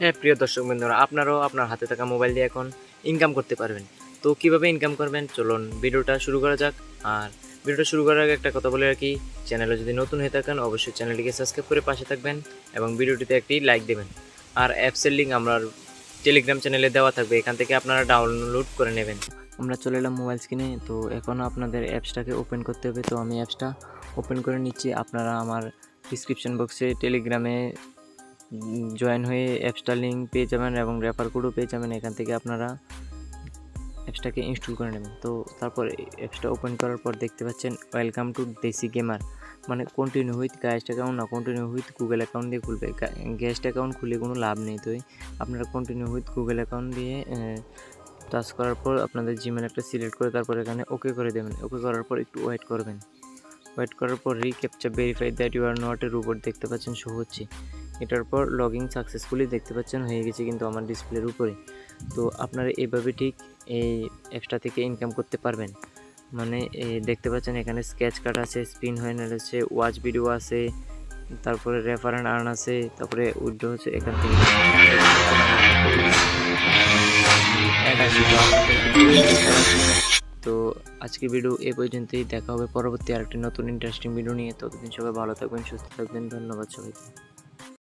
হ্যাঁ প্রিয় দর্শক বন্ধুরা, আপনারাও আপনার হাতে থাকা মোবাইল দিয়ে এখন ইনকাম করতে পারবেন। তো কিভাবে ইনকাম করবেন চলুন ভিডিওটা শুরু করা যাক। আর ভিডিওটা শুরু করার আগে একটা কথা বলে রাখি, চ্যানেলে যদি নতুন হয়ে থাকেন অবশ্যই চ্যানেলটিকে সাবস্ক্রাইব করে পাশে থাকবেন এবং ভিডিওটিতে একটি লাইক দেবেন। আর অ্যাপসের লিঙ্ক আমার টেলিগ্রাম চ্যানেলে দেওয়া থাকবে, এখান থেকে আপনারা ডাউনলোড করে নেবেন। আমরা চলে এলাম মোবাইল স্ক্রিনে। তো এখন আপনাদের অ্যাপসটাকে ওপেন করতে হবে। তো আমি অ্যাপসটা ওপেন করে নিচ্ছি। আপনারা আমার ডিসক্রিপশন বক্সে টেলিগ্রামে জয়েন হয়ে অ্যাপসটার লিঙ্ক পেয়ে যাবেন এবং রেফার কোডও পেয়ে যাবেন। এখান থেকে আপনারা অ্যাপসটাকে ইনস্টল করে নেবেন। তো তারপর অ্যাপসটা ওপেন করার পর দেখতে পাচ্ছেন ওয়েলকাম টু দেশি গেমার, মানে কন্টিনিউ উইথ গেস্ট অ্যাকাউন্ট না, কন্টিনিউ উইথ গুগল অ্যাকাউন্ট দিয়ে খুলবে। গেস্ট অ্যাকাউন্ট খুলে কোনো লাভ নেই। তো আপনারা কন্টিনিউ উইথ গুগল অ্যাকাউন্ট দিয়ে টাচ করার পর আপনাদের জিমেল একটা সিলেক্ট করে তারপর এখানে ওকে করে দেবেন। ওকে করার পর একটু ওয়েট করবেন। ওয়েট করার পর reCAPTCHA verify that you are not a robot দেখতে পাচ্ছেন শো হচ্ছে। এটার পর লগইন সাকসেসফুলি দেখতে পাচ্ছেন হয়ে গেছে কিন্তু আমার ডিসপ্লের উপরে। তো আপনারা এইভাবে ঠিক এই অ্যাপসটা থেকে ইনকাম করতে পারবেন। মানে দেখতে পাচ্ছেন এখানে স্কেচ কার্ড আছে, স্পিন হয়ে আছে, ওয়াচ ভিডিও আছে, তারপরে রেফার অ্যান্ড আর্ন আছে, তারপরে উইথড্র হচ্ছে এখান থেকে তো আজকে ভিডিও এ পর্যন্তই। দেখা হবে পরবর্তী আরেকটি নতুন ইন্টারেস্টিং ভিডিও নিয়ে। ততদিন সবাই ভালো থাকবেন, সুস্থ থাকবেন। ধন্যবাদ সবাইকে।